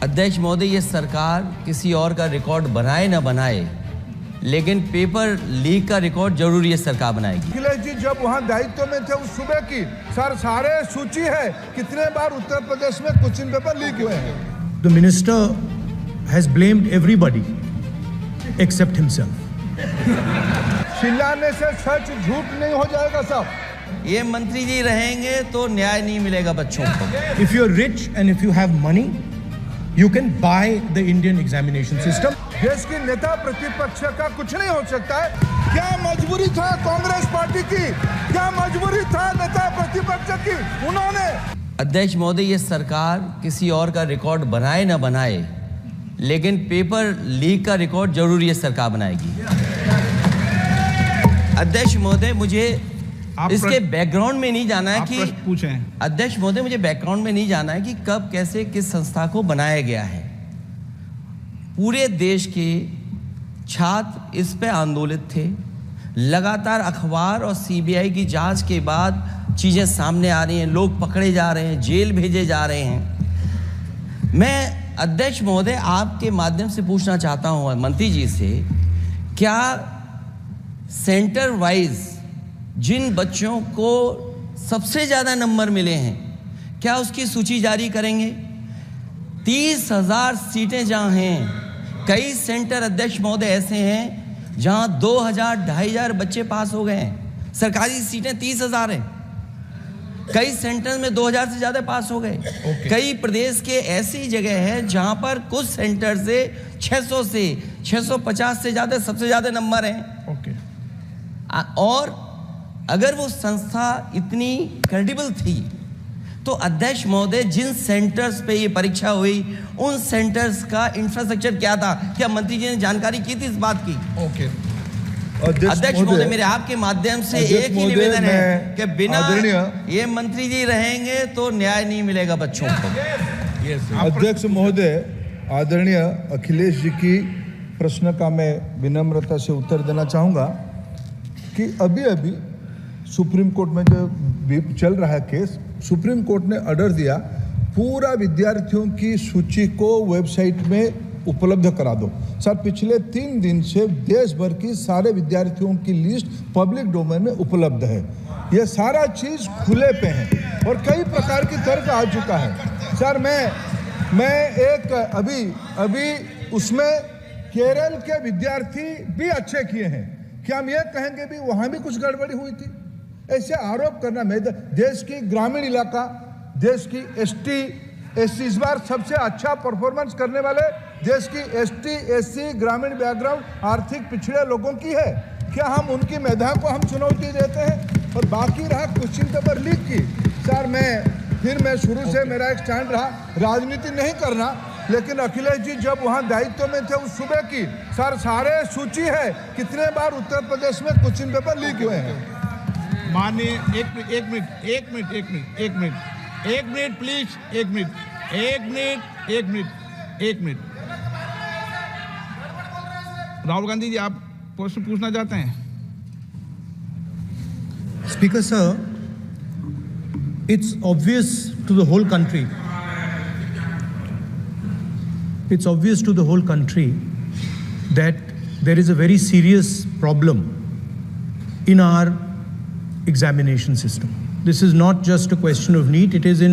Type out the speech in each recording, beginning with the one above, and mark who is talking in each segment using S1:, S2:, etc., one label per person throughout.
S1: अध्यक्ष महोदय, ये सरकार किसी और का रिकॉर्ड बनाए ना बनाए, लेकिन पेपर लीक का रिकॉर्ड जरूर ये सरकार बनाएगी।
S2: अखिलेश जी जब वहाँ दायित्व में थे उस सुबह की सारे सूची है कितने बार उत्तर प्रदेश में क्वेश्चन पेपर लीक हुए हैं।
S3: The minister has blamed everybody except himself.
S2: चिल्लाने से सच झूठ नहीं हो जाएगा साहब।
S1: ये मंत्री जी रहेंगे तो न्याय नहीं मिलेगा बच्चों को।
S3: If you're rich and if you have money, you can buy the Indian examination system.
S2: देश की नेता प्रतिपक्ष का कुछ नहीं हो सकता है। क्या मजबूरी था कांग्रेस पार्टी की, क्या मजबूरी था नेता प्रतिपक्ष की, उन्होंने।
S1: अध्यक्ष महोदय, ये सरकार किसी और का रिकॉर्ड बनाए ना बनाए, लेकिन पेपर लीक का रिकॉर्ड जरूर ये सरकार बनाएगी। अध्यक्ष महोदय, मुझे इसके बैकग्राउंड में नहीं जाना है कि पूछें। अध्यक्ष महोदय, मुझे बैकग्राउंड में नहीं जाना है कि कब कैसे किस संस्था को बनाया गया है। पूरे देश के छात्र इस पे आंदोलित थे। लगातार अखबार और सीबीआई की जांच के बाद चीज़ें सामने आ रही हैं, लोग पकड़े जा रहे हैं, जेल भेजे जा रहे हैं। मैं अध्यक्ष महोदय आपके माध्यम से पूछना चाहता हूँ मंत्री जी से, क्या सेंटर वाइज जिन बच्चों को सबसे ज़्यादा नंबर मिले हैं, क्या उसकी सूची जारी करेंगे? 30,000 सीटें जहाँ हैं, कई सेंटर अध्यक्ष महोदय ऐसे हैं जहाँ 2,000 2,500 बच्चे पास हो गए हैं। सरकारी सीटें 30,000 हैं, कई सेंटर में 2,000 से ज़्यादा पास हो गए। कई प्रदेश के ऐसी जगह है जहाँ पर कुछ सेंटर से 600 से 650 से ज़्यादा सबसे ज़्यादा नंबर हैं। और अगर वो संस्था इतनी क्रेडिबल थी तो अध्यक्ष महोदय जिन सेंटर्स पे ये परीक्षा हुई उन सेंटर्स का इंफ्रास्ट्रक्चर क्या था? क्या मंत्री जी ने जानकारी की थी इस बात की? अध्यक्ष महोदय, मेरे आपके माध्यम से एक ही निवेदन है कि बिना ये मंत्री जी रहेंगे तो न्याय नहीं मिलेगा बच्चों को।
S2: अध्यक्ष महोदय, आदरणीय अखिलेश जी की प्रश्न का मैं विनम्रता से उत्तर देना चाहूँगा कि अभी सुप्रीम कोर्ट में जो चल रहा है केस, सुप्रीम कोर्ट ने ऑर्डर दिया पूरा विद्यार्थियों की सूची को वेबसाइट में उपलब्ध करा दो। सर, पिछले 3 दिन से देश भर की सारे विद्यार्थियों की लिस्ट पब्लिक डोमेन में उपलब्ध है। ये सारा चीज़ खुले पे है और कई प्रकार की तर्क आ चुका है। सर, मैं एक अभी उसमें केरल के विद्यार्थी भी अच्छे किए हैं, क्या हम ये कहेंगे भी वहाँ भी कुछ गड़बड़ी हुई थी? ऐसे आरोप करना, मैं देश की ग्रामीण इलाका, देश की एसटी इस बार सबसे अच्छा परफॉर्मेंस करने वाले देश की एसटी ग्रामीण बैकग्राउंड आर्थिक पिछड़े लोगों की है। क्या हम उनकी मेधा को हम चुनौती देते हैं? और बाकी रहा क्वेश्चन पेपर लीक की, सर मैं शुरू से मेरा एक स्टैंड रहा, राजनीति नहीं करना, लेकिन अखिलेश जी जब वहाँ दायित्व में थे उस सुबह की सारे सूची है कितने बार उत्तर प्रदेश में क्वेश्चन पेपर लीक हुए हैं।
S4: माननीय एक मिनट प्लीज, एक मिनट। राहुल गांधी जी, आप प्रश्न पूछना चाहते हैं?
S3: Speaker sir, it's obvious to the whole country. It's obvious to the whole country that there is a very serious problem in our examination system. This is not just a question of NEET, it is in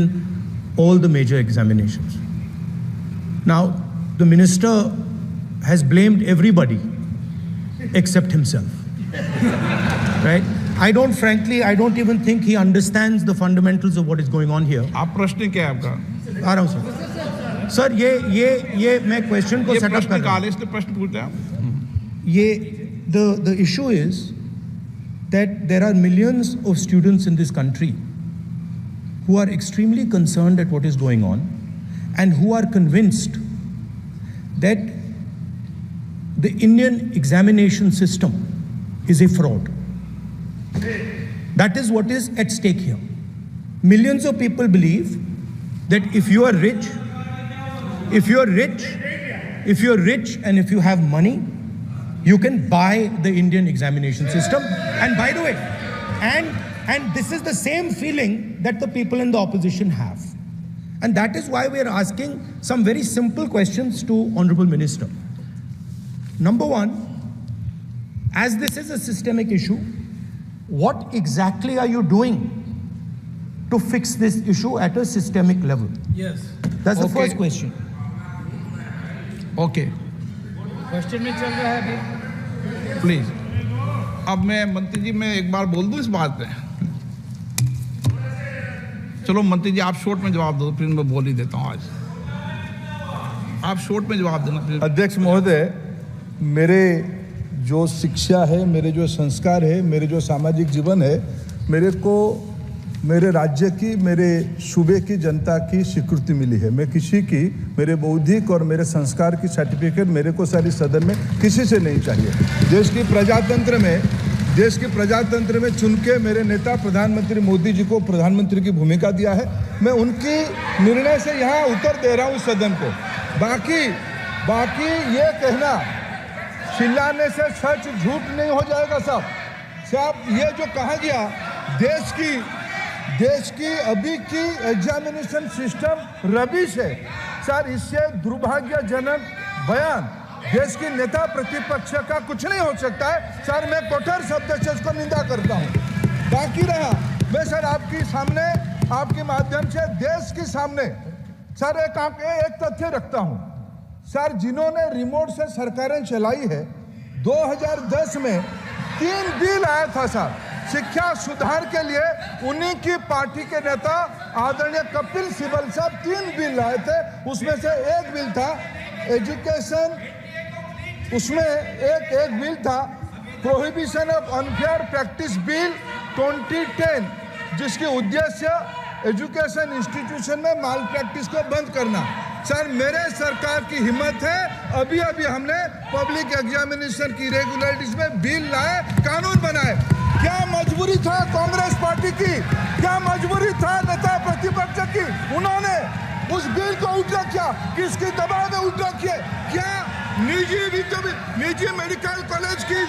S3: all the major examinations. Now, the minister has blamed everybody except himself. Right? I don't even think he understands the fundamentals of what is going on here.
S4: आप प्रश्न क्या है आपका?
S3: आ रहा हूँ sir. Sir, ये मैं question को सेटअप कर रहा हूँ।
S4: प्रश्न पूछ रहे हैं।
S3: ये the issue is that there are millions of students in this country who are extremely concerned at what is going on and who are convinced that the Indian examination system is a fraud. That is what is at stake here. Millions of people believe that if you are rich and if you have money, you can buy the Indian examination system. And by the way, and this is the same feeling that the people in the opposition have. And that is why we are asking some very simple questions to Honorable Minister. Number one, as this is a systemic issue, what exactly are you doing to fix this issue at a systemic level?
S5: Yes.
S3: That's the
S4: Okay.
S3: first question.
S4: Okay
S5: question में चल रहा है अभी।
S4: Please. अब मैं मंत्री जी मैं एक बार बोल दूं इस बात पे। चलो मंत्री जी आप शॉर्ट में जवाब दो, फिर मैं बोल ही देता हूं आज। आप शॉर्ट में जवाब देना प्लीज।
S2: अध्यक्ष महोदय, मेरे जो शिक्षा है, मेरे जो संस्कार है, मेरे जो सामाजिक जीवन है, मेरे को मेरे राज्य की, मेरे सूबे की जनता की स्वीकृति मिली है। मैं किसी की, मेरे बौद्धिक और मेरे संस्कार की सर्टिफिकेट मेरे को सारी सदन में किसी से नहीं चाहिए। देश की प्रजातंत्र में चुन के मेरे नेता प्रधानमंत्री मोदी जी को प्रधानमंत्री की भूमिका दिया है। मैं उनकी निर्णय से यहाँ उत्तर दे रहा हूँ सदन को। बाकी ये कहना चिल्लाने से सच झूठ नहीं हो जाएगा साहब। ये जो कहा गया देश की अभी की एग्जामिनेशन सिस्टम रबिश है सर, इससे दुर्भाग्यजनक बयान देश की नेता प्रतिपक्ष का कुछ नहीं हो सकता है सर। मैं कठोर शब्द से इसको निंदा करता हूँ। बाकी रहा, मैं सर आपके सामने, आपके माध्यम से देश के सामने सर एक तथ्य रखता हूँ सर। जिन्होंने रिमोट से सरकारें चलाई है, 2010 में 3 बिल आया था सर शिक्षा सुधार के लिए। उन्हीं की पार्टी के नेता आदरणीय कपिल सिब्बल साहब 3 बिल लाए थे। उसमें से एक बिल था एजुकेशन, उसमें एक बिल था prohibition of unfair practice bill 2010, जिसकी उद्देश्य एजुकेशन इंस्टीट्यूशन में माल प्रैक्टिस को बंद करना। सर मेरे सरकार की हिम्मत है, अभी हमने पब्लिक एग्जामिनेशन की रेगुलरिटीज में बिल लाए, कानून बनाए। क्या मजबूरी था कांग्रेस पार्टी की, क्या मजबूरी था नेता प्रतिपक्ष की? उन्होंने उस बिल को उल्टा किया, किसके दबाव में उल्टा किया? क्या निजी मेडिकल कॉलेज की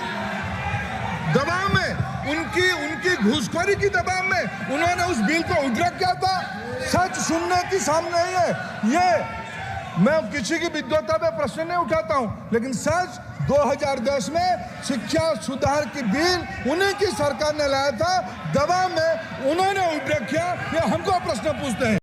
S2: दबाव में, उनकी घूसखोरी की दबाव में उन्होंने उस बिल को उल्टा किया था? सच सुनने की सामने ही है ये। मैं किसी की विद्वता पे प्रश्न नहीं उठाता हूं, लेकिन सच 2010 में शिक्षा सुधार की बिल उन्हीं की सरकार ने लाया था, दबाव में उन्होंने उल्टा किया। ये हमको प्रश्न पूछते हैं।